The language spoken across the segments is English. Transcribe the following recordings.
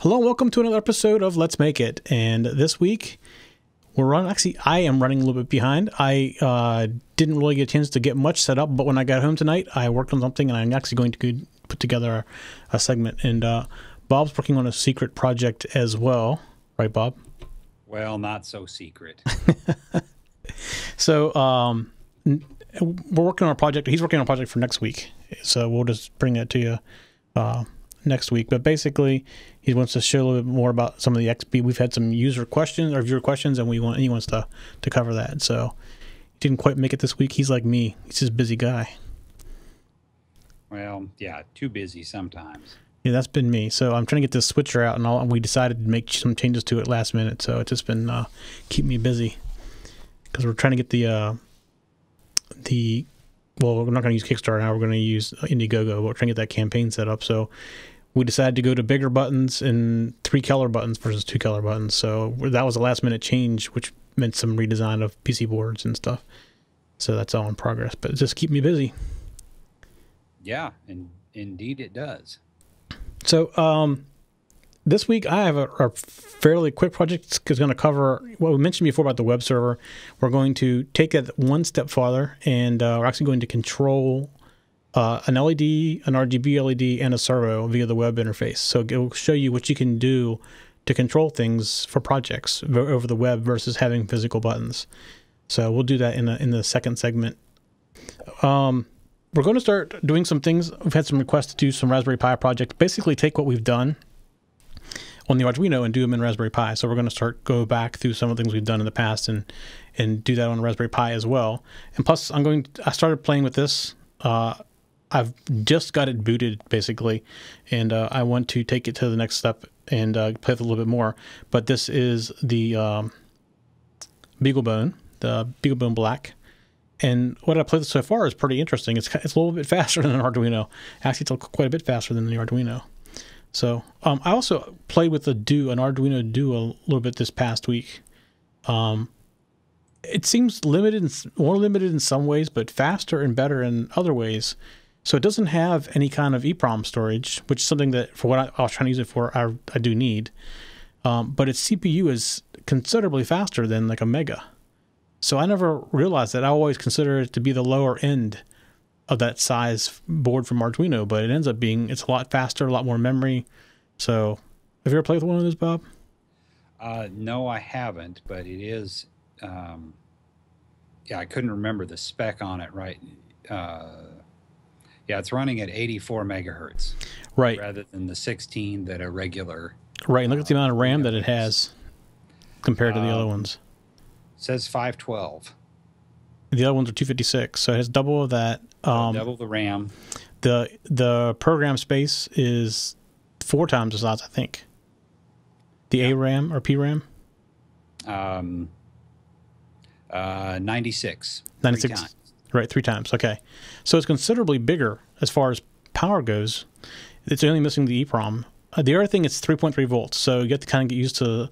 Hello and welcome to another episode of Let's Make It. And this week we're running, actually I am running a little bit behind. I didn't really get a chance to get much set up, but when I got home tonight, I worked on something and I'm actually going to put together a segment. And Bob's working on a secret project as well. Right, Bob? Well, not so secret. So we're working on a project. He's working on a project for next week. So we'll just bring that to you next week. But basically, he wants to share a little bit more about some of the XBee. We've had some user questions or viewer questions, and he wants to cover that. So he didn't quite make it this week. He's like me. He's just a busy guy. Well, yeah, too busy sometimes. Yeah, that's been me. So I'm trying to get this switcher out, and we decided to make some changes to it last minute. So it's just been keeping me busy because we're trying to get well, we're not going to use Kickstarter now. We're going to use Indiegogo, but we're trying to get that campaign set up. So we decided to go to bigger buttons and 3 color buttons versus 2 color buttons. So that was a last minute change, which meant some redesign of PC boards and stuff. So that's all in progress, but it just keep me busy. Yeah, and indeed it does. So this week I have a fairly quick project. It's going to cover what we mentioned before about the web server. We're going to take it one step farther, and we're actually going to control an LED, an RGB LED, and a servo via the web interface. So it will show you what you can do to control things for projects over the web versus having physical buttons. So we'll do that in the second segment. We're going to start doing some things. We've had some requests to do some Raspberry Pi projects. Basically take what we've done on the Arduino and do them in Raspberry Pi. So we're going to go back through some of the things we've done in the past and do that on Raspberry Pi as well. And plus, I started playing with this. I've just got it booted basically, and I want to take it to the next step and play with it a little bit more. But this is the BeagleBone, the BeagleBone Black. And what I played with so far is pretty interesting. It's a little bit faster than an Arduino. Actually, it's quite a bit faster than the Arduino. So I also played with an Arduino Duo a little bit this past week. It seems more limited in some ways, but faster and better in other ways. So it doesn't have any kind of EEPROM storage, which is something that for what I was trying to use it for, I do need. But its CPU is considerably faster than like a Mega. So I never realized that. I always consider it to be the lower end of that size board from Arduino, but it ends up being, it's a lot faster, a lot more memory. So have you ever played with one of those, Bob? No, I haven't, but it is, yeah, I couldn't remember the spec on it, right? Yeah, it's running at 84 megahertz. Right. Rather than the 16 that a regular. Right, and look at the amount of RAM that it has compared to the other ones. Says 512. The other ones are 256, so it has double of that. Double the RAM. The program space is 4 times the size, I think. The ARAM or PRAM? 96. 96. 3 times. Right, 3 times. Okay. So it's considerably bigger as far as power goes. It's only missing the EEPROM. The other thing is 3.3 volts, so you have to kind of get used to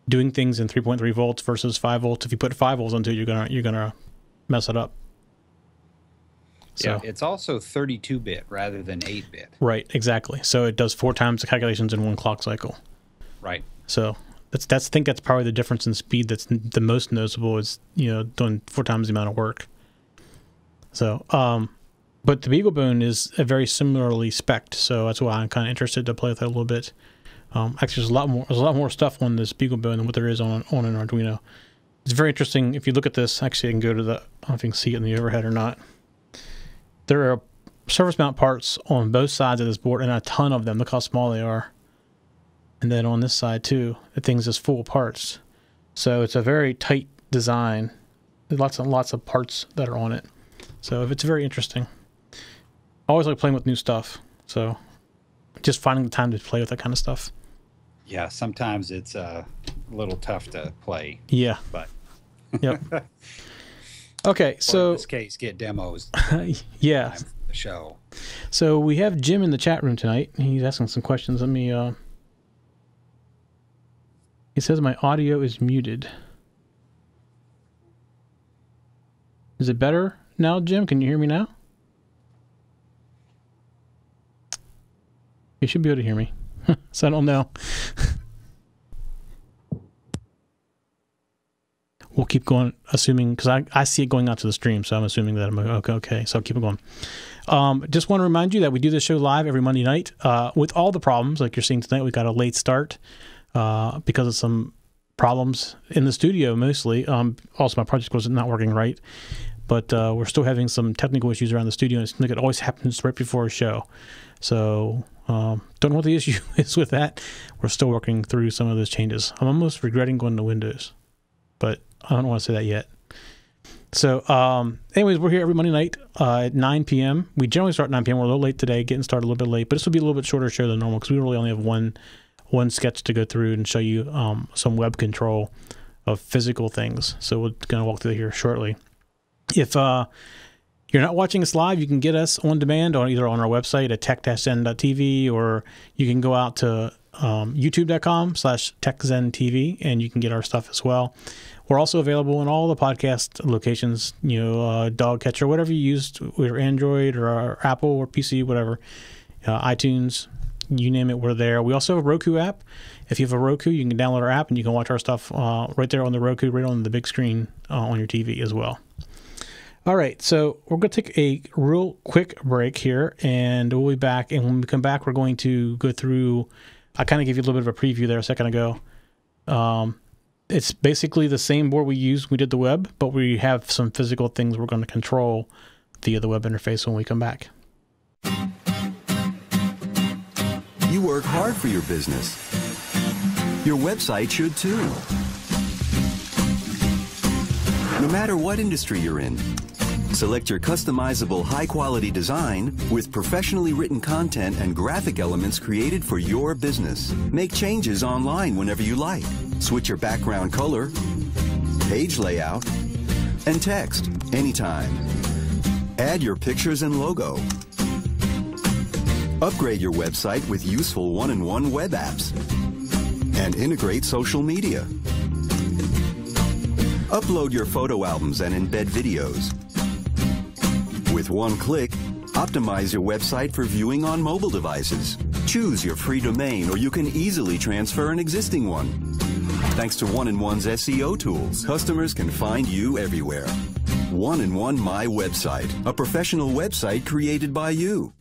doing things in 3.3 volts versus 5 volts. If you put 5 volts into it, you're gonna mess it up. So, yeah, it's also 32-bit rather than 8-bit. Right, exactly. So it does 4 times the calculations in 1 clock cycle. Right. So I think that's probably the difference in speed that's the most noticeable is, doing 4 times the amount of work. So, but the BeagleBone is a very similarly spec'd, so that's why I'm kind of interested to play with it a little bit. Actually, there's a lot more stuff on this BeagleBone than what there is on an Arduino. It's very interesting. If you look at this, actually, I can go to I don't know if you can see it in the overhead or not. There are surface mount parts on both sides of this board, and a ton of them. Look how small they are. And then on this side too, the thing's just full of parts. So it's a very tight design. There's lots and lots of parts that are on it. So it's very interesting. I always like playing with new stuff. So just finding the time to play with that kind of stuff. Yeah, sometimes it's a little tough to play. Yeah. But yep. Okay, so in this case, get demos. Yeah. For the show. So we have Jim in the chat room tonight. He's asking some questions. Let me. He says my audio is muted. Is it better now, Jim? Can you hear me now? You should be able to hear me. So I don't know. We'll keep going, assuming, because I see it going out to the stream, so I'm assuming that I'm okay. So I'll keep it going. Just want to remind you that we do this show live every Monday night with all the problems like you're seeing tonight. We got a late start because of some problems in the studio mostly. Also, my project was not working right, but we're still having some technical issues around the studio, and it always happens right before a show. So don't know what the issue is with that. We're still working through some of those changes. I'm almost regretting going to Windows, but I don't want to say that yet. So anyways, we're here every Monday night at 9 p.m. We generally start at 9 p.m. We're a little late today, getting started a little bit late, but this will be a little bit shorter show than normal because we really only have one sketch to go through and show you some web control of physical things. So we're going to walk through here shortly. If you're not watching us live, you can get us on demand either on our website at tech-zen.tv, or you can go out to youtube.com/techzentv and you can get our stuff as well. We're also available in all the podcast locations, Dogcatcher, whatever you used, whether Android or Apple or PC, whatever, iTunes, you name it, we're there. We also have a Roku app. If you have a Roku, you can download our app and you can watch our stuff right there on the Roku, right on the big screen on your TV as well. All right, so we're going to take a real quick break here, and we'll be back. And when we come back, we're going to go through, I kind of gave you a little bit of a preview there a second ago. It's basically the same board we used when we did the web, but we have some physical things we're going to control via the web interface when we come back. You work hard for your business. Your website should too. No matter what industry you're in, select your customizable high-quality design with professionally written content and graphic elements created for your business. Make changes online whenever you like. Switch your background color, page layout, and text anytime. Add your pictures and logo. Upgrade your website with useful one-in-one web apps. And integrate social media. Upload your photo albums and embed videos. With one click, optimize your website for viewing on mobile devices. Choose your free domain, or you can easily transfer an existing one. Thanks to One-in-One's SEO tools, customers can find you everywhere. One-in-One My Website, a professional website created by you.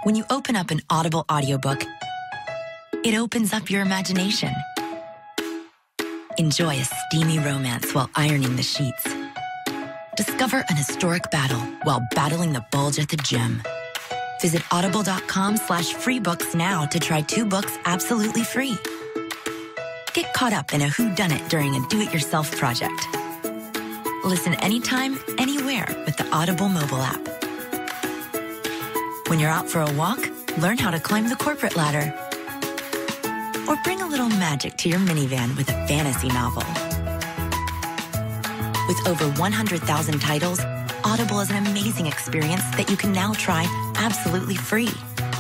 When you open up an Audible audiobook, it opens up your imagination. Enjoy a steamy romance while ironing the sheets. Discover an historic battle while battling the bulge at the gym. Visit audible.com/freebooks now to try 2 books absolutely free. Get caught up in a whodunit during a do-it-yourself project. Listen anytime, anywhere with the Audible mobile app. When you're out for a walk, learn how to climb the corporate ladder. Or bring a little magic to your minivan with a fantasy novel. With over 100,000 titles, Audible is an amazing experience that you can now try absolutely free.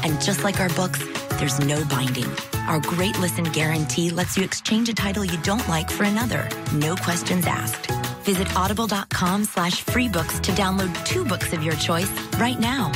And just like our books, there's no binding. Our Great Listen Guarantee lets you exchange a title you don't like for another. No questions asked. Visit audible.com/freebooks to download 2 books of your choice right now.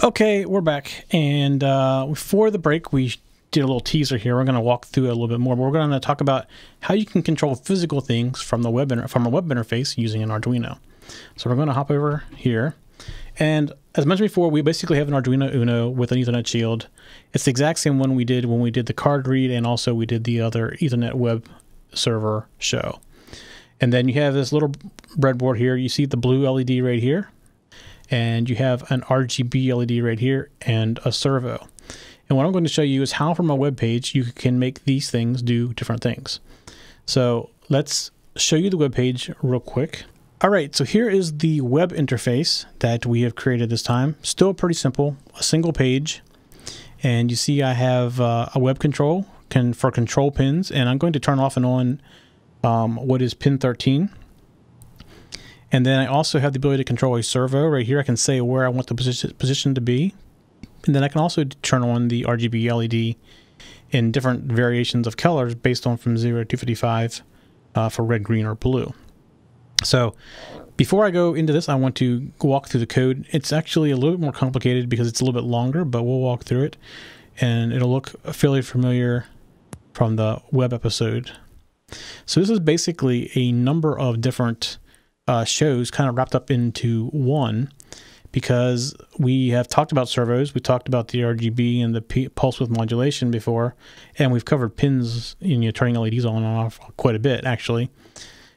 Okay, we're back, and before the break, we did a little teaser here. We're going to walk through it a little bit more, but we're going to talk about how you can control physical things from the web from a web interface using an Arduino. So we're going to hop over here, and as mentioned before, we basically have an Arduino Uno with an Ethernet shield. It's the exact same one we did when we did the card read, and also we did the other Ethernet web server show. And then you have this little breadboard here. You see the blue LED right here. And you have an RGB LED right here and a servo. And what I'm going to show you is how from a web page you can make these things do different things. So let's show you the web page real quick. All right, so here is the web interface that we have created this time. Still pretty simple, a single page. And you see I have a web control for control pins, and I'm going to turn off and on what is pin 13. And then I also have the ability to control a servo. Right here I can say where I want the position to be. And then I can also turn on the RGB LED in different variations of colors based on from 0 to 255 for red, green, or blue. So before I go into this, I want to walk through the code. It's actually a little bit more complicated because it's a little bit longer, but we'll walk through it. And it'll look fairly familiar from the web episode. So this is basically a number of different shows kind of wrapped up into one, because we have talked about servos, we talked about the RGB and the pulse width modulation before, and we've covered pins, turning LEDs on and off quite a bit actually.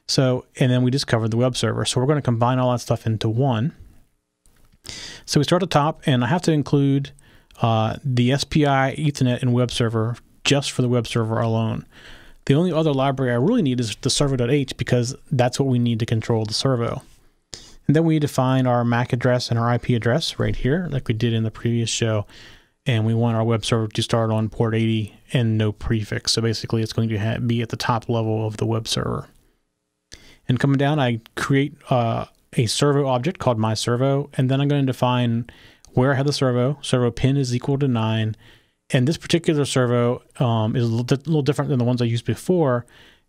So, and then we just covered the web server. So we're going to combine all that stuff into one. So we start at the top, and I have to include the SPI, Ethernet, and web server just for the web server alone. The only other library I really need is the servo.h, because that's what we need to control the servo. And then we define our MAC address and our IP address right here, like we did in the previous show. And we want our web server to start on port 80 and no prefix. So basically it's going to be at the top level of the web server. And coming down, I create a servo object called myServo, and then I'm going to define where I have the servo. Servo pin is equal to 9. And this particular servo is a little different than the ones I used before.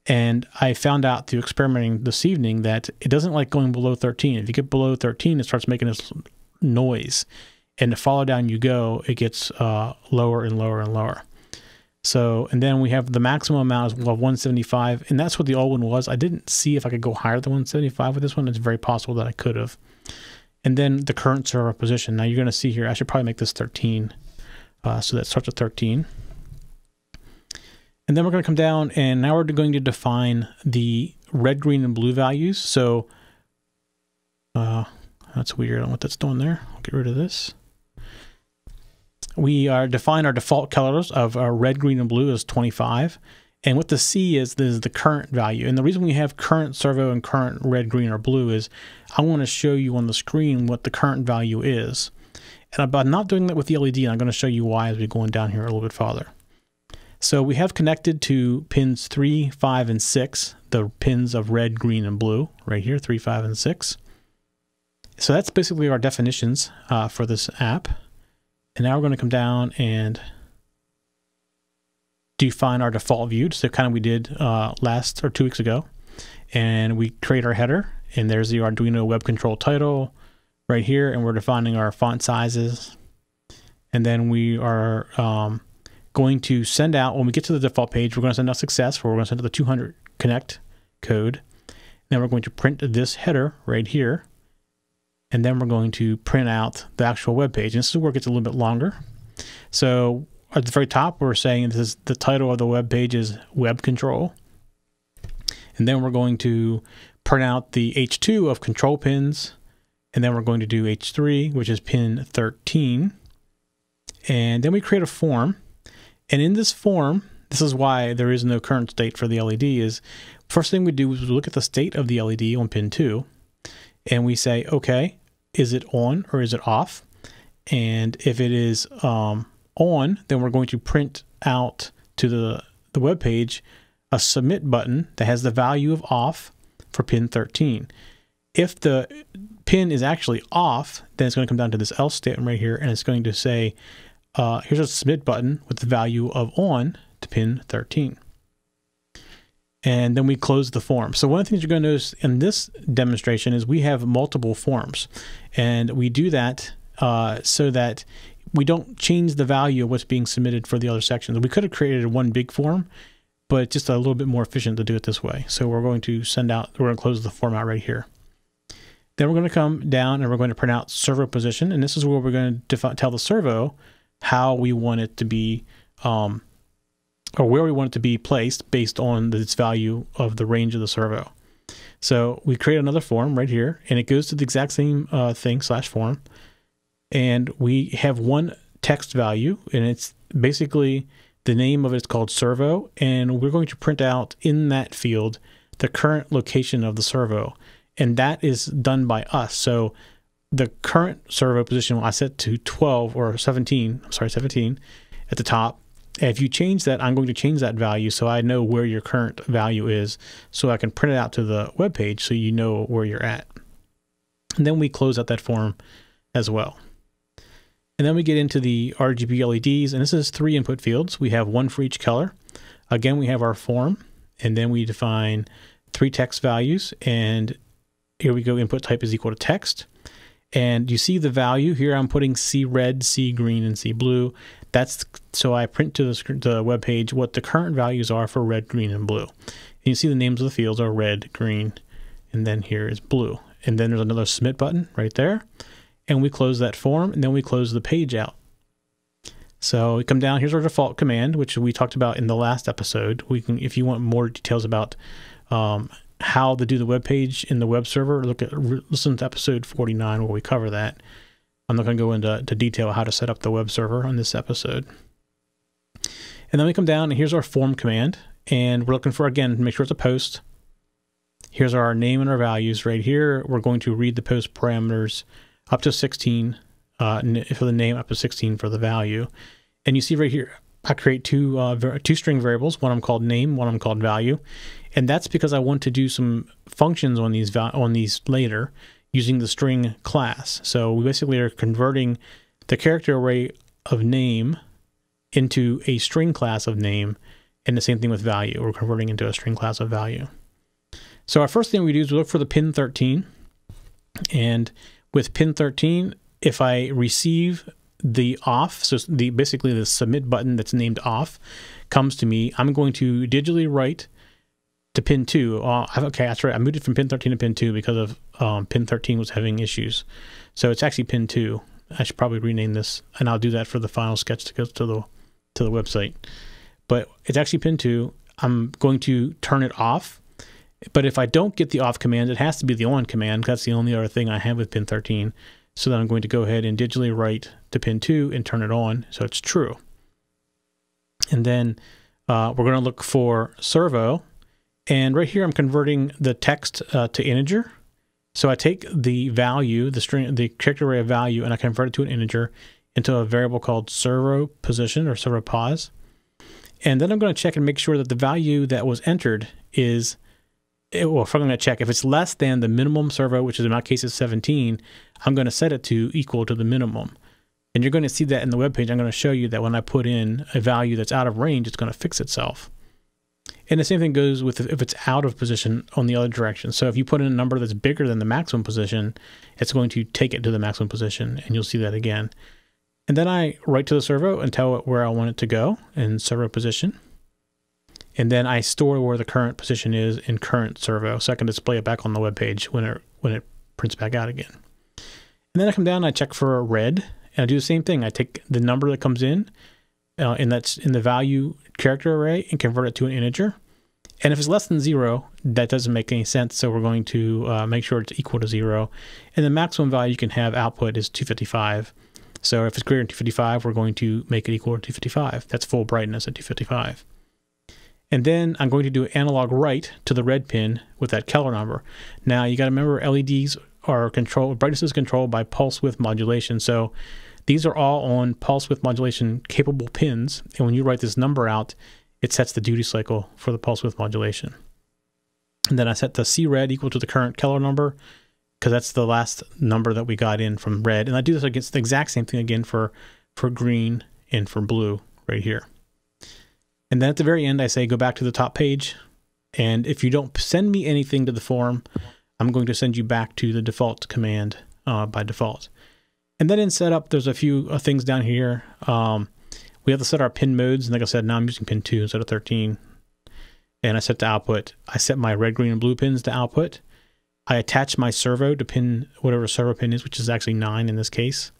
And I found out through experimenting this evening that it doesn't like going below 13. If you get below 13, it starts making this noise. And the farther down you go, it gets lower and lower and lower. So, and then we have the maximum amount is 175, and that's what the old one was. I didn't see if I could go higher than 175 with this one. It's very possible that I could have. And then the current servo position. Now you're going to see here, I should probably make this 13. So that starts at 13. And then we're going to come down, and now we're going to define the red, green, and blue values. So that's weird. I don't know what that's doing there. I'll get rid of this. We define our default colors of our red, green, and blue as 25. And what the C is the current value. And the reason we have current servo and current red, green, or blue is I want to show you on the screen what the current value is. And I'm not doing that with the LED, and I'm going to show you why as we go down here a little bit farther. So we have connected to pins 3, 5, and 6, the pins of red, green, and blue, right here, 3, 5, and 6. So that's basically our definitions for this app. And now we're going to come down and define our default view, so kind of we did 2 weeks ago. And we create our header, and there's the Arduino web control title right here, and we're defining our font sizes. And then we are going to send out, when we get to the default page, we're going to send out success, where we're going to send out the 200 connect code. Then we're going to print this header right here. And then we're going to print out the actual web page. And this is where it gets a little bit longer. So at the very top, we're saying this is the title of the web page is web control. And then we're going to print out the H2 of control pins. And then we're going to do H3, which is pin 13. And then we create a form. And in this form, this is why there is no current state for the LED, is first thing we do is we look at the state of the LED on pin 2. And we say, okay, is it on or is it off? And if it is on, then we're going to print out to the web page a submit button that has the value of off for pin 13. If the pin is actually off, then it's going to come down to this else statement right here, and it's going to say, here's a submit button with the value of on to pin 13. And then we close the form. So one of the things you're going to notice in this demonstration is we have multiple forms. And we do that so that we don't change the value of what's being submitted for the other sections. We could have created one big form, but it's just a little bit more efficient to do it this way. So we're going to we're going to close the form out right here. Then we're going to come down and we're going to print out servo position. And this is where we're going to tell the servo how we want it to be, or where we want it to be placed based on its value of the range of the servo. So we create another form right here, and it goes to the exact same thing, /form. And we have one text value, and it's basically the name of it's called servo, and we're going to print out in that field the current location of the servo. And that is done by us. So the current servo position I set to 12 or 17, I'm sorry, 17. at the top. And if you change that, I'm going to change that value so I know where your current value is, so I can print it out to the web page so you know where you're at. And then we close out that form as well. And then we get into the RGB LEDs, and this is 3 input fields. We have 1 for each color. Again, we have our form, and then we define 3 text values, and here we go, input type is equal to text. And you see the value here, I'm putting C red, C green, and C blue. That's so I print to the web page what the current values are for red, green, and blue. And you see the names of the fields are red, green, and then here is blue. And then there's another submit button right there. And we close that form, and then we close the page out. So we come down, here's our default command, which we talked about in the last episode. We can, if you want more details about how to do the web page in the web server, listen to episode 49 where we cover that. I'm not going to go into detail how to set up the web server on this episode. And then we come down, and here's our form command, and we're looking for, again, make sure it's a post. Here's our name and our values right here. We're going to read the post parameters up to 16 for the name, up to 16 for the value. And you see right here, I create two string variables. One I'm called name, one I'm called value. And that's because I want to do some functions on these later using the string class. So we basically are converting the character array of name into a string class of name, and the same thing with value. We're converting into a string class of value. So our first thing we do is we look for the pin 13. And with pin 13, if I receive the off, so basically the submit button that's named off comes to me, I'm going to digitally write to pin 2. Okay, that's right. I moved it from pin 13 to pin 2 because of pin 13 was having issues. So it's actually pin 2. I should probably rename this, and I'll do that for the final sketch that goes to the website. But it's actually pin 2. I'm going to turn it off. But if I don't get the off command, it has to be the on command, because that's the only other thing I have with pin 13. So then I'm going to go ahead and digitally write to pin 2 and turn it on so it's true. And then we're going to look for servo. And right here I'm converting the text to integer. So I take the value, the character array of value, and I convert it to an integer into a variable called servo position or servo pos. And then I'm going to check and make sure that the value that was entered is, well, if I'm going to check if it's less than the minimum servo, which is in my case is 17, I'm going to set it to equal to the minimum. And you're going to see that in the web page. I'm going to show you that when I put in a value that's out of range, it's going to fix itself. And the same thing goes with if it's out of position on the other direction. So if you put in a number that's bigger than the maximum position, it's going to take it to the maximum position, and you'll see that again. And then I write to the servo and tell it where I want it to go in servo position. And then I store where the current position is in current servo, so I can display it back on the web page when it prints back out again. And then I come down and I check for a red, and I do the same thing. I take the number that comes in, and that's in the value character array, and convert it to an integer. And if it's less than 0, that doesn't make any sense, so we're going to make sure it's equal to 0. And the maximum value you can have output is 255. So if it's greater than 255, we're going to make it equal to 255. That's full brightness at 255. And then I'm going to do analog write to the red pin with that color number. Now you got to remember LEDs are controlled, brightness is controlled by pulse width modulation. So these are all on pulse width modulation capable pins. And when you write this number out, it sets the duty cycle for the pulse width modulation. And then I set the C red equal to the current color number, because that's the last number that we got in from red. And I do this against the exact same thing again for green and for blue right here. And then at the very end, I say, go back to the top page. And if you don't send me anything to the form, I'm going to send you back to the default command by default. And then in setup, there's a few things down here. We have to set our pin modes. And like I said, now I'm using pin 2 instead of 13. And I set to output. I set my red, green, and blue pins to output. I attach my servo to pin whatever servo pin is, which is actually 9 in this case.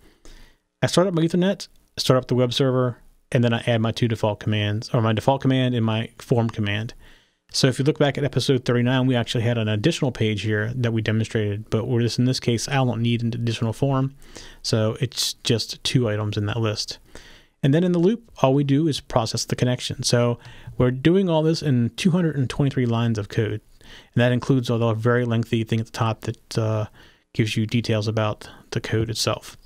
I start up my Ethernet, start up the web server, and then I add my 2 default commands, or my default command and my form command. So if you look back at episode 39, we actually had an additional page here that we demonstrated, but in this case, I don't need an additional form. So it's just 2 items in that list. And then in the loop, all we do is process the connection. So we're doing all this in 223 lines of code. And that includes a very lengthy thing at the top that gives you details about the code itself.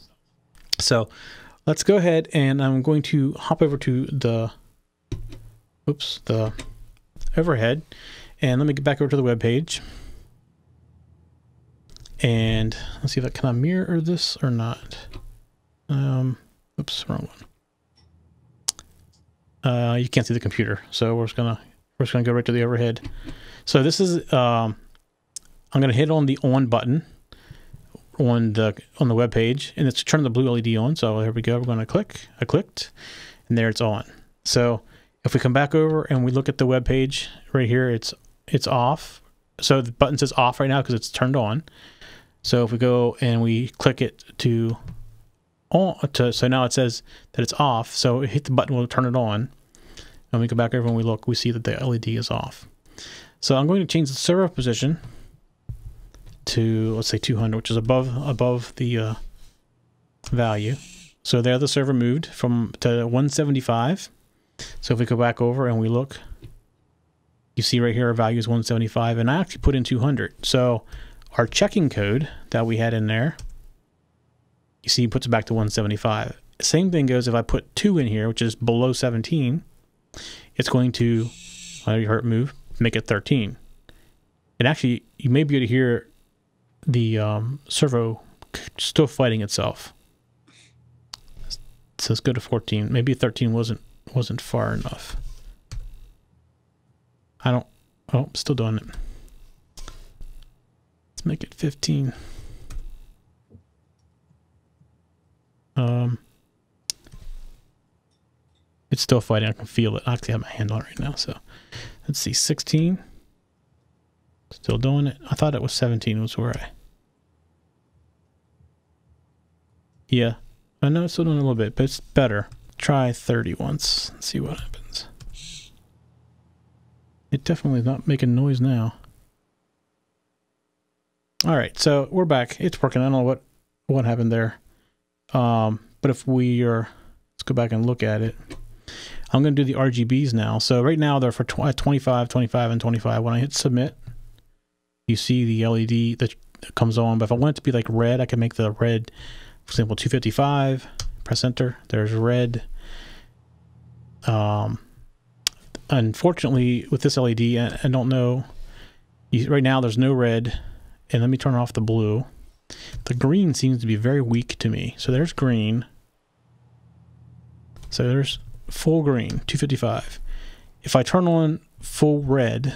So let's go ahead and I'm going to hop over to the overhead, and let me get back over to the web page. And let's see if I can I mirror this or not. Oops, wrong one. You can't see the computer, so we're just gonna go right to the overhead. So this is I'm gonna hit on the on button on the web page, and it's turn the blue LED on. So here we go. We're gonna click. I clicked, and there it's on. So if we come back over and we look at the web page right here, it's off. So the button says off right now because it's turned on. So if we go and we click it to on, so now it says that it's off. So hit the button, we'll turn it on. And we go back over and we look, we see that the LED is off. So I'm going to change the servo position to, let's say 200, which is above the value. So there the servo moved to 175. So if we go back over and we look, you see right here our value is 175, and I actually put in 200. So our checking code that we had in there, you see, puts it back to 175. Same thing goes if I put 2 in here, which is below 17, it's going to, you heard it move, make it 13. And actually, you may be able to hear the servo still fighting itself. So let's go to 14. Maybe 13 wasn't far enough. Still doing it. Let's make it 15. It's still fighting. I can feel it. I actually have my hand on it right now. So let's see, 16. Still doing it. I thought it was 17 was where yeah. I know it's still doing a little bit, but it's better. Try 30 once and see what happens. It definitely is not making noise now. All right, so we're back. It's working. I don't know what happened there. But if we are, let's go back and look at it. I'm going to do the RGBs now. So right now they're for 25, 25, and 25. When I hit submit, you see the LED that comes on. But if I want it to be like red, I can make the red, for example, 255. Press enter. There's red. Unfortunately, with this LED, I don't know. Right now, there's no red. And let me turn off the blue. The green seems to be very weak to me. So there's green. So there's full green, 255. If I turn on full red,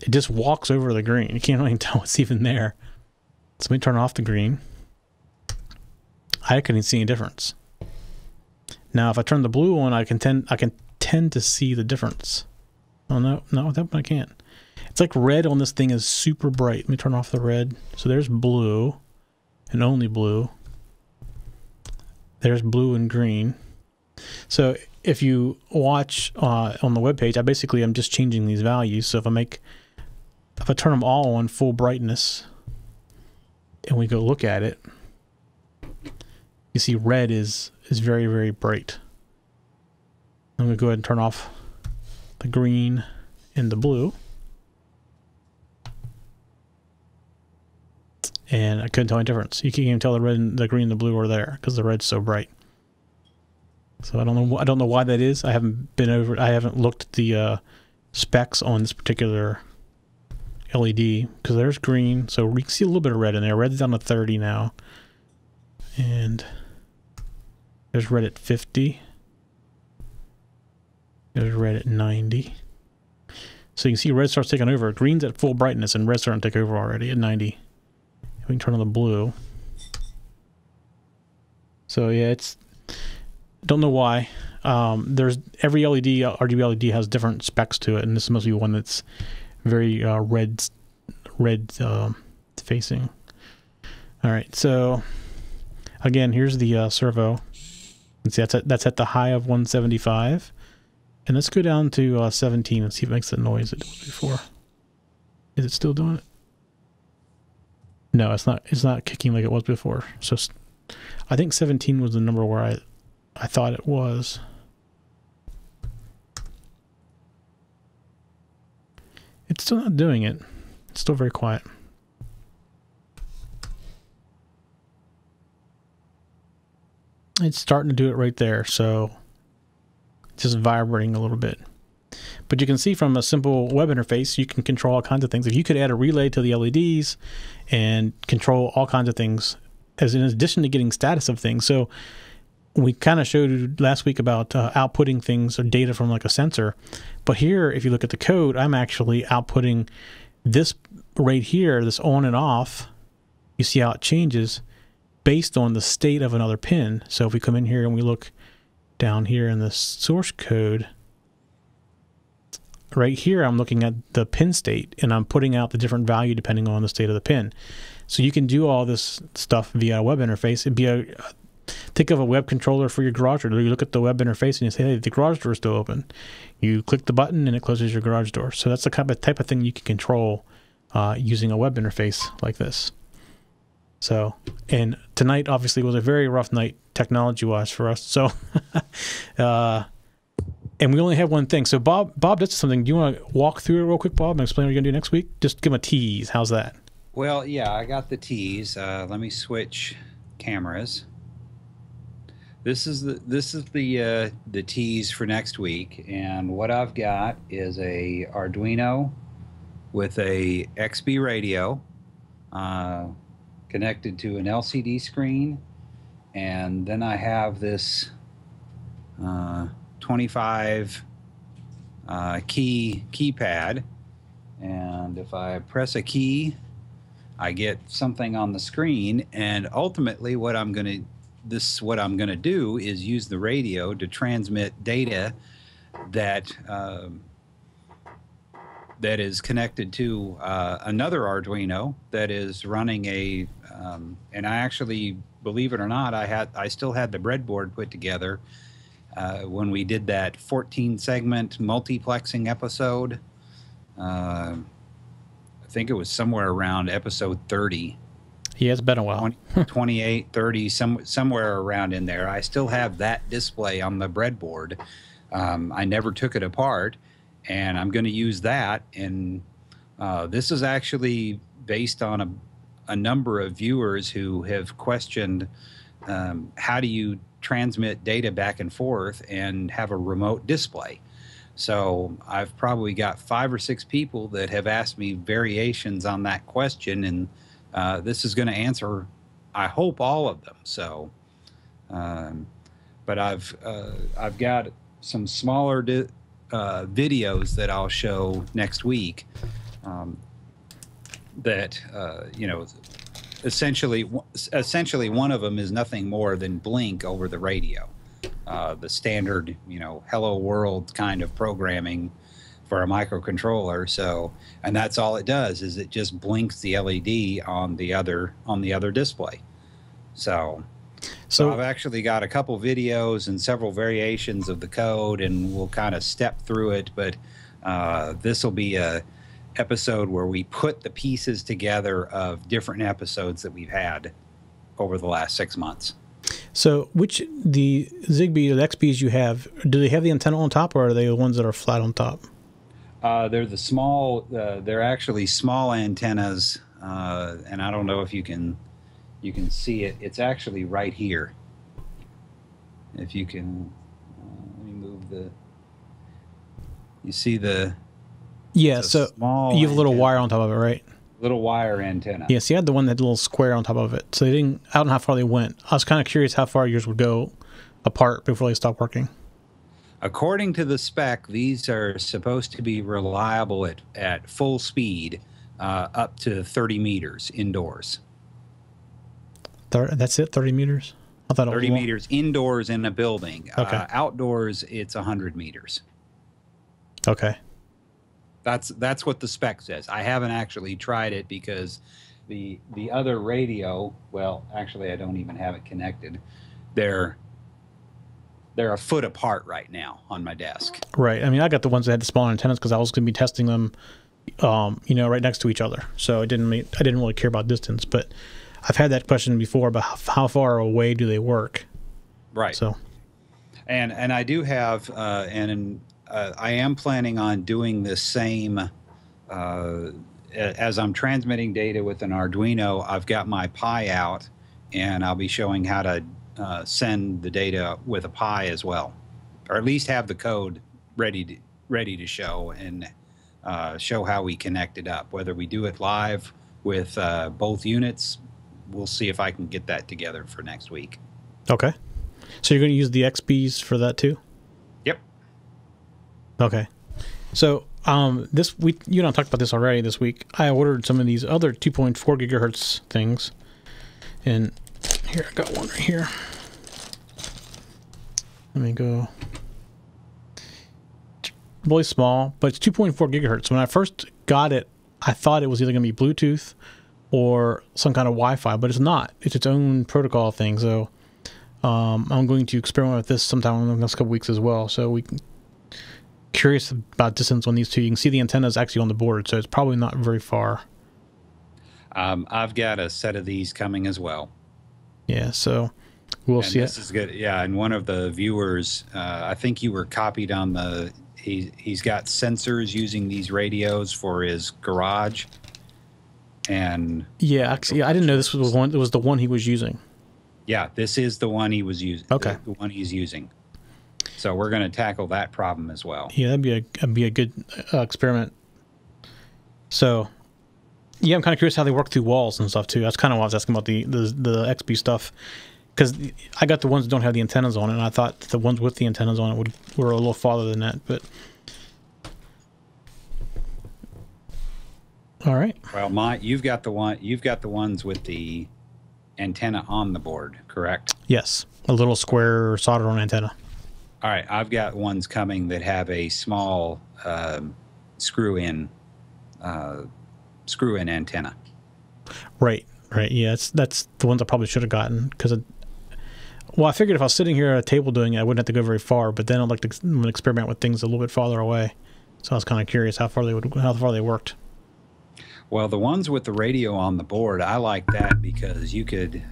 it just walks over the green. You can't even tell it's even there. So let me turn off the green. I couldn't see any difference. Now, if I turn the blue on, I can tend to see the difference. Oh no, with that one I can't. It's like red on this thing is super bright. Let me turn off the red. So there's blue, and only blue. There's blue and green. So if you watch on the webpage, I'm just changing these values. So if I turn them all on full brightness, and we go look at it, you see red is very, very bright. I'm going to go ahead and turn off the green and the blue. And I couldn't tell any difference. You can't even tell the red and the green and the blue are there because the red's so bright. So I don't know why that is. I haven't looked at the specs on this particular LED because there's green. So we can see a little bit of red in there. Red's down to 30 now. And there's red at 50. There's red at 90. So you can see red starts taking over. Green's at full brightness and red's starting to take over already at 90. We can turn on the blue. So yeah, don't know why. There's every LED, RGB LED has different specs to it, and this must be one that's very red facing. All right, so again, here's the servo. You see that's at the high of 175, and let's go down to 17 and see if it makes the noise it did before. Is it still doing it? No, it's not. It's not kicking like it was before. So I think 17 was the number where I thought it was. It's still not doing it. It's still very quiet. It's starting to do it right there, so just vibrating a little bit. But you can see from a simple web interface, you can control all kinds of things. If you could add a relay to the LEDs and control all kinds of things, as in addition to getting status of things. So we kind of showed you last week about outputting things or data from like a sensor. But here, if you look at the code, I'm actually outputting this right here, this on and off. You see how it changes based on the state of another pin. So if we come in here and we look down here in the source code, right here I'm looking at the pin state and I'm putting out the different value depending on the state of the pin. So you can do all this stuff via a web interface. It'd be think of a web controller for your garage door. You look at the web interface and you say, hey, the garage door is still open. You click the button and it closes your garage door. So that's the type of thing you can control using a web interface like this. So, and tonight obviously was a very rough night technology-wise for us. So, and we only have one thing. So Bob did something. Do you want to walk through it real quick, Bob, and explain what you're going to do next week? Just give him a tease. How's that? Well, yeah, I got the tease. Let me switch cameras. This is the tease for next week, and what I've got is a Arduino with a XBee radio connected to an LCD screen, and then I have this 25 key keypad, and if I press a key, I get something on the screen, and ultimately what I'm going to do is use the radio to transmit data that that is connected to another Arduino that is running a and I actually, believe it or not, I still had the breadboard put together when we did that 14-segment multiplexing episode. I think it was somewhere around episode 30. Yeah, it's been a while. 28, 30, somewhere around in there. I still have that display on the breadboard. I never took it apart, and I'm going to use that. And this is actually based on a number of viewers who have questioned how do you transmit data back and forth and have a remote display. So I've probably got 5 or 6 people that have asked me variations on that question, and this is going to answer, I hope, all of them. So, but I've got some smaller videos that I'll show next week. That you know, essentially one of them is nothing more than blink over the radio. The standard, you know, hello world kind of programming for a microcontroller. So, and that's all it does, is it just blinks the LED on the other display. So I've actually got a couple videos and several variations of the code, and we'll kind of step through it. But this will be a episode where we put the pieces together of different episodes that we've had over the last 6 months. So the ZigBee, the XBees you have, do they have the antenna on top, or are they the ones that are flat on top? They're the small, they're actually small antennas, and I don't know if you can see it. It's actually right here. If you can, let me move the, you see the, yeah, so you have a little wire on top of it, right? Little wire antenna. Yeah, see, I had the one that had a little square on top of it. So they didn't, I don't know how far they went. I was kind of curious how far yours would go apart before they stopped working. According to the spec, these are supposed to be reliable at full speed, up to 30 meters indoors. That's it, 30 meters? I thought it was 30 meters indoors in a building. Okay. Outdoors, it's 100 meters. Okay. That's what the spec says. I haven't actually tried it because the other radio, well, actually I don't even have it connected. They're a foot apart right now on my desk. Right. I mean, I got the ones that had the smaller antennas because I was going to be testing them, you know, right next to each other. So I didn't really care about distance, but I've had that question before about how far away do they work. Right. So, and I do have I am planning on doing the same as I'm transmitting data with an Arduino. I've got my Pi out, and I'll be showing how to send the data with a Pi as well, or at least have the code ready to show, and show how we connect it up. Whether we do it live with both units, we'll see if I can get that together for next week. Okay. So you're going to use the XBees for that too? Yep. Okay. So this week, you and I talked about this already this week. I ordered some of these other 2.4 gigahertz things. And here, I got one right here. Let me go. It's really small, but it's 2.4 gigahertz. When I first got it, I thought it was either going to be Bluetooth or some kind of Wi-Fi, but it's not. It's its own protocol thing. So I'm going to experiment with this sometime in the next couple weeks as well. So we can, curious about distance on these two. You can see the antennas actually on the board, so it's probably not very far. I've got a set of these coming as well. Yeah, so we'll see. This is good. Yeah, and one of the viewers, I think you were copied on the. He's got sensors using these radios for his garage. And yeah, actually, I didn't know this was one. It was the one he was using. Yeah, this is the one he was using. Okay, the one he's using. So we're going to tackle that problem as well. Yeah, that'd be a good experiment. So, yeah, I'm kind of curious how they work through walls and stuff too. That's kind of why I was asking about the XBee stuff, because I got the ones that don't have the antennas on it, and I thought the ones with the antennas on it were a little farther than that. But all right. Well, you've got the ones with the antenna on the board, correct? Yes, a little square solder-on antenna. All right, I've got ones coming that have a small screw-in antenna. Right. Yeah, that's the ones I probably should have gotten, because, well, I figured if I was sitting here at a table doing it, I wouldn't have to go very far. But then I'd like to experiment with things a little bit farther away. So I was kind of curious how far they worked. Well, the ones with the radio on the board, I like that because you could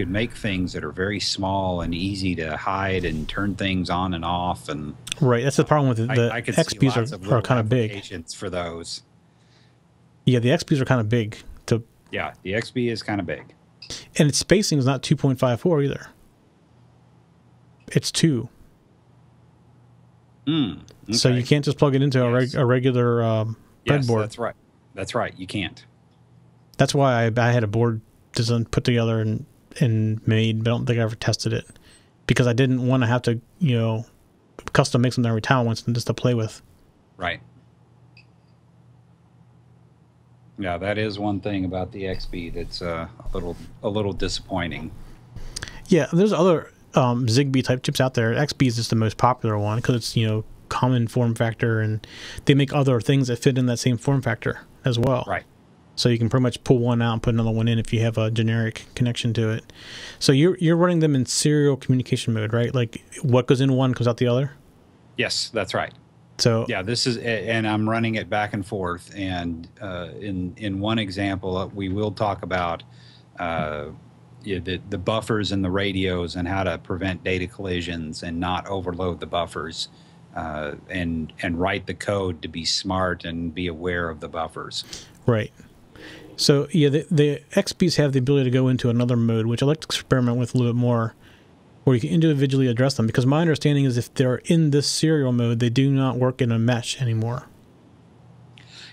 make things that are very small and easy to hide and turn things on and off. And right, that's the problem with the XBees are kind of big for those. Yeah, the XBees are kind of big. Yeah, the XBee is kind of big, and its spacing is not 2.54 either. It's 2. Okay. So you can't just plug it into a regular breadboard. Yes, that's right. That's right. You can't. That's why I had a board put together and made, but I don't think I ever tested it, because I didn't want to have to, custom make something every time I want something just to play with. Right. Yeah, that is one thing about the XBee that's a little disappointing. Yeah, there's other Zigbee type chips out there. XBee is just the most popular one because it's common form factor, and they make other things that fit in that same form factor as well. Right. So you can pretty much pull one out and put another one in if you have a generic connection to it. So you're running them in serial communication mode, right? Like what goes in one comes out the other? Yes, that's right. So yeah, this is, and I'm running it back and forth. And in one example, we will talk about the buffers in the radios and how to prevent data collisions and not overload the buffers, and write the code to be smart and be aware of the buffers. Right. So yeah, the XBees have the ability to go into another mode, which I like to experiment with a little bit more, where you can individually address them. Because my understanding is if they're in this serial mode, they do not work in a mesh anymore.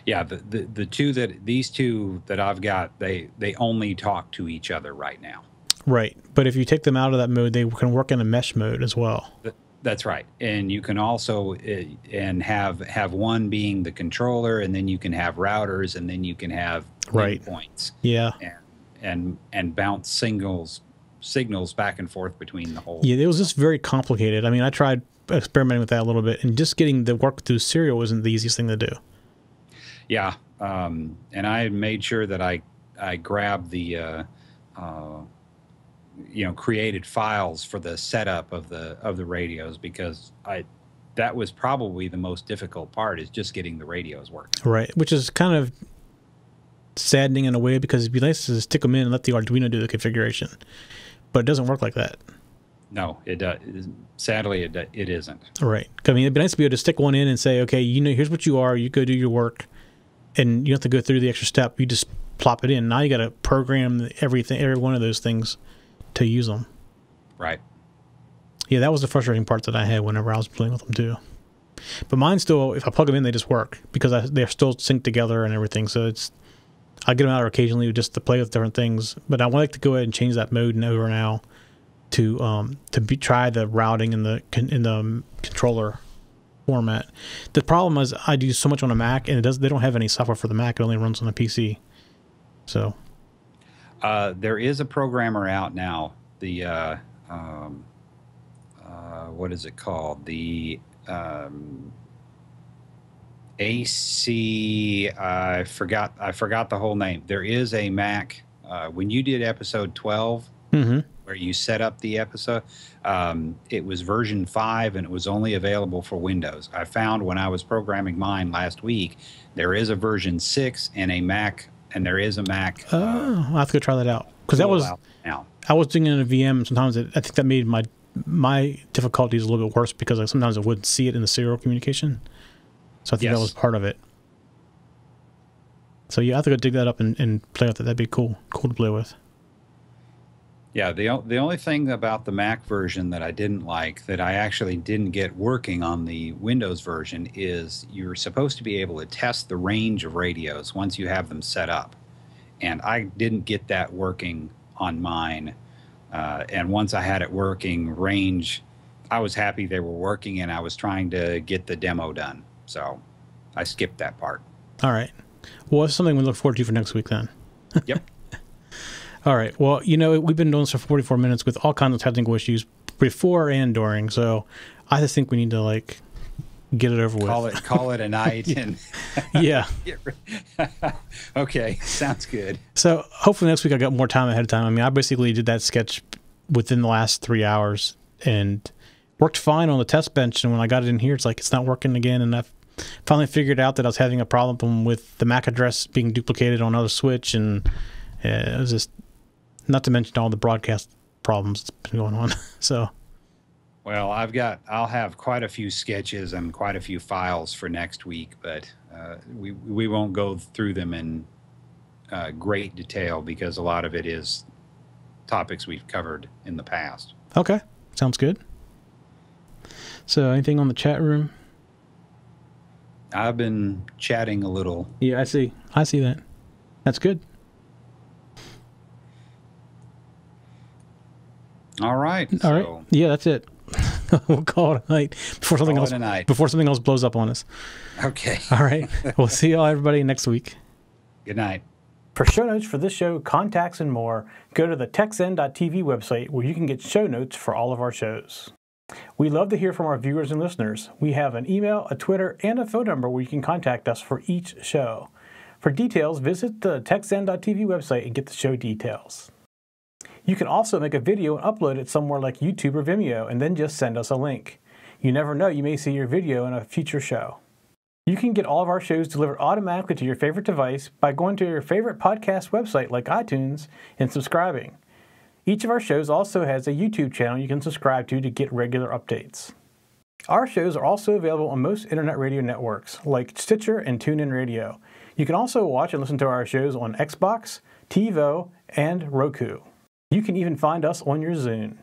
Yeah, these two that I've got, they only talk to each other right now. Right, but if you take them out of that mode, they can work in a mesh mode as well. That's right, and you can also have one being the controller, and then you can have routers, and then you can have endpoints. Yeah, and bounce signals back and forth between the whole. Yeah, it was just very complicated. I mean, I tried experimenting with that a little bit, and just getting the work through serial wasn't the easiest thing to do. Yeah, and I made sure that I grabbed the created files for the setup of the radios, because that was probably the most difficult part, is just getting the radios working. Right, which is kind of saddening in a way, because it'd be nice to stick them in and let the Arduino do the configuration, but it doesn't work like that. No, it does. Sadly, it isn't. Right. I mean, it'd be nice to be able to stick one in and say, okay, here's what you are. You go do your work, and you don't have to go through the extra step. You just plop it in. Now you got to program every one of those things to use them. Right. Yeah, that was the frustrating part that I had whenever I was playing with them too. But mine still, if I plug them in, they just work because they're still synced together and everything. So I get them out occasionally just to play with different things. But I would like to go ahead and change that mode over now to try the routing in the controller format. The problem is I do so much on a Mac, and they don't have any software for the Mac. It only runs on a PC. So there is a programmer out now. The what is it called? The AC. I forgot the whole name. There is a Mac. When you did episode 12, where you set up the episode, it was version 5, and it was only available for Windows. I found when I was programming mine last week, there is a version 6 and a Mac, and there is a Mac. I'll have to go try that out because that was now. I was doing it in a VM. Sometimes I think that made my difficulties a little bit worse because sometimes I wouldn't see it in the serial communication. So I think that was part of it. So yeah, I have to go dig that up and play with it. That'd be cool to play with. Yeah, the only thing about the Mac version that I didn't like, that I actually didn't get working on the Windows version, is you're supposed to be able to test the range of radios once you have them set up. And I didn't get that working on mine. And once I had it working, range, I was happy they were working, and I was trying to get the demo done. So I skipped that part. All right. Well, it's something we look forward to for next week then. Yep. All right. Well, we've been doing this for 44 minutes with all kinds of technical issues before and during. So I just think we need to get it over with. Call it a night. And yeah. Okay. Sounds good. So hopefully next week I got more time ahead of time. I mean, I basically did that sketch within the last 3 hours and worked fine on the test bench. And when I got it in here, it's not working again. And I finally figured out that I was having a problem with the MAC address being duplicated on another switch. And it was just, not to mention all the broadcast problems that's been going on. So, well, I'll have quite a few sketches and quite a few files for next week, but we won't go through them in great detail because a lot of it is topics we've covered in the past. Okay, sounds good. So, anything on the chat room? I've been chatting a little. Yeah, I see that. That's good. All right. All right. Yeah, that's it. We'll call it a night before something else blows up on us. Okay. All right. We'll see y'all, everybody, next week. Good night. For show notes for this show, contacts, and more, go to the TechZen.tv website where you can get show notes for all of our shows. We love to hear from our viewers and listeners. We have an email, a Twitter, and a phone number where you can contact us for each show. For details, visit the TechZen.tv website and get the show details. You can also make a video and upload it somewhere like YouTube or Vimeo and then just send us a link. You never know, you may see your video in a future show. You can get all of our shows delivered automatically to your favorite device by going to your favorite podcast website like iTunes and subscribing. Each of our shows also has a YouTube channel you can subscribe to get regular updates. Our shows are also available on most internet radio networks like Stitcher and TuneIn Radio. You can also watch and listen to our shows on Xbox, TiVo, and Roku. You can even find us on your Zune.